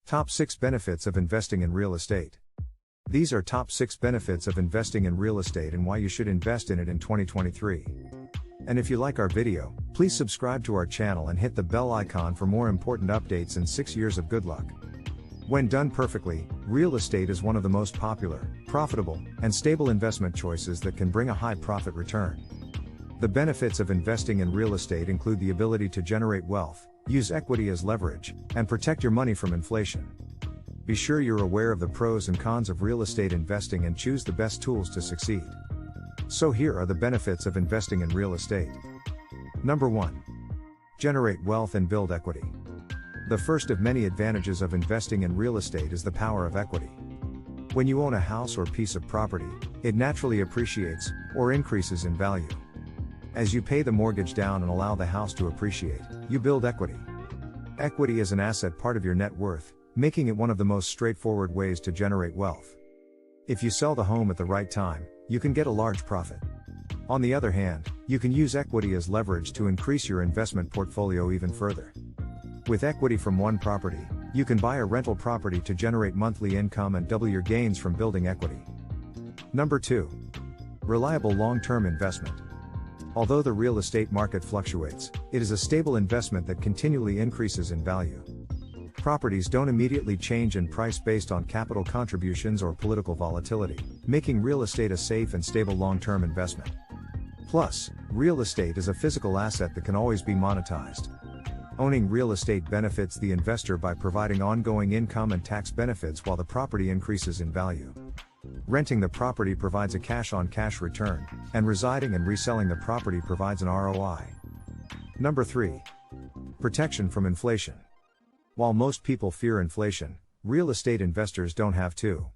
Top 6 Benefits of Investing in Real Estate. These are top 6 benefits of investing in real estate and why you should invest in it in 2023. And if you like our video, please subscribe to our channel and hit the bell icon for more important updates and 6 years of good luck. When done perfectly, real estate is one of the most popular, profitable, and stable investment choices that can bring a high profit return. The benefits of investing in real estate include the ability to generate wealth, use equity as leverage, and protect your money from inflation. Be sure you're aware of the pros and cons of real estate investing and choose the best tools to succeed. So here are the benefits of investing in real estate. Number 1. Generate wealth and build equity. The first of many advantages of investing in real estate is the power of equity. When you own a house or piece of property, it naturally appreciates, or increases in value. As you pay the mortgage down and allow the house to appreciate, you build equity. Equity is an asset part of your net worth, making it one of the most straightforward ways to generate wealth. If you sell the home at the right time, you can get a large profit. On the other hand, you can use equity as leverage to increase your investment portfolio even further. With equity from one property, you can buy a rental property to generate monthly income and double your gains from building equity. Number 2. Reliable long-term investment. Although the real estate market fluctuates, it is a stable investment that continually increases in value. Properties don't immediately change in price based on capital contributions or political volatility, making real estate a safe and stable long-term investment. Plus, real estate is a physical asset that can always be monetized. Owning real estate benefits the investor by providing ongoing income and tax benefits while the property increases in value. Renting the property provides a cash-on-cash return, and residing and reselling the property provides an ROI. Number 3. Protection from inflation. While most people fear inflation, real estate investors don't have to.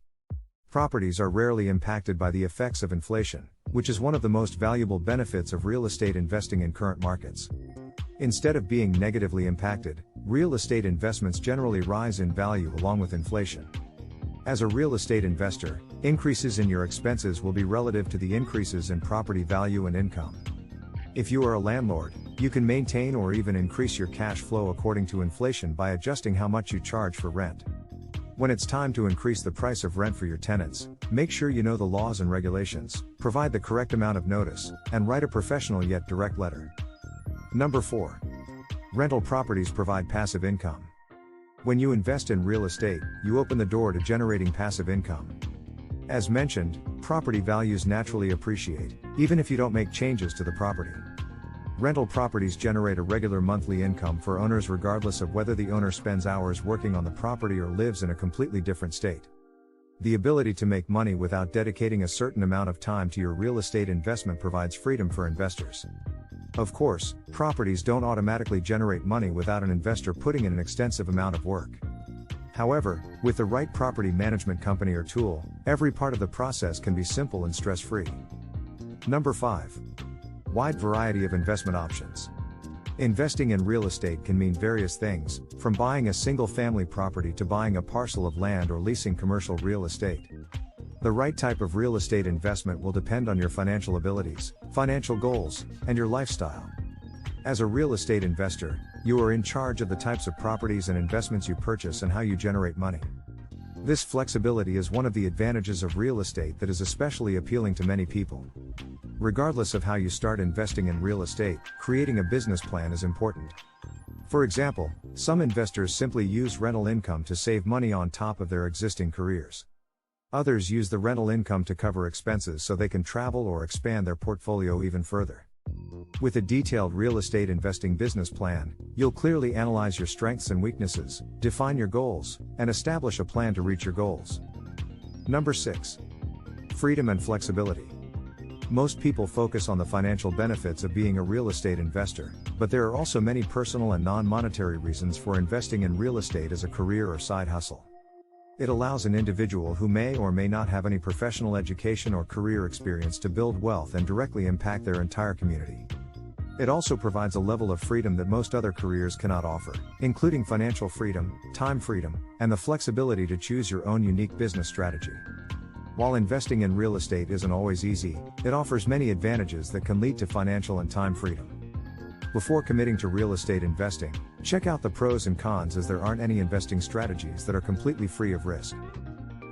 Properties are rarely impacted by the effects of inflation, which is one of the most valuable benefits of real estate investing in current markets. Instead of being negatively impacted, real estate investments generally rise in value along with inflation. As a real estate investor, increases in your expenses will be relative to the increases in property value and income. If you are a landlord, you can maintain or even increase your cash flow according to inflation by adjusting how much you charge for rent. When it's time to increase the price of rent for your tenants, make sure you know the laws and regulations, provide the correct amount of notice, and write a professional yet direct letter. Number 4. Rental properties provide passive income. When you invest in real estate, you open the door to generating passive income. As mentioned, property values naturally appreciate, even if you don't make changes to the property. Rental properties generate a regular monthly income for owners regardless of whether the owner spends hours working on the property or lives in a completely different state. The ability to make money without dedicating a certain amount of time to your real estate investment provides freedom for investors. Of course, properties don't automatically generate money without an investor putting in an extensive amount of work. However, with the right property management company or tool, every part of the process can be simple and stress-free. Number 5. Wide variety of investment options. Investing in real estate can mean various things, from buying a single-family property to buying a parcel of land or leasing commercial real estate. The right type of real estate investment will depend on your financial abilities, financial goals, and your lifestyle. As a real estate investor, you are in charge of the types of properties and investments you purchase and how you generate money. This flexibility is one of the advantages of real estate that is especially appealing to many people. Regardless of how you start investing in real estate, creating a business plan is important. For example, some investors simply use rental income to save money on top of their existing careers. Others use the rental income to cover expenses so they can travel or expand their portfolio even further. With a detailed real estate investing business plan, you'll clearly analyze your strengths and weaknesses, define your goals, and establish a plan to reach your goals. Number 6. Freedom and flexibility. Most people focus on the financial benefits of being a real estate investor, but there are also many personal and non-monetary reasons for investing in real estate as a career or side hustle. It allows an individual who may or may not have any professional education or career experience to build wealth and directly impact their entire community. It also provides a level of freedom that most other careers cannot offer, including financial freedom, time freedom, and the flexibility to choose your own unique business strategy. While investing in real estate isn't always easy, it offers many advantages that can lead to financial and time freedom. Before committing to real estate investing, check out the pros and cons, as there aren't any investing strategies that are completely free of risk.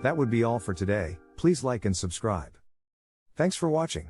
That would be all for today. Please like and subscribe. Thanks for watching.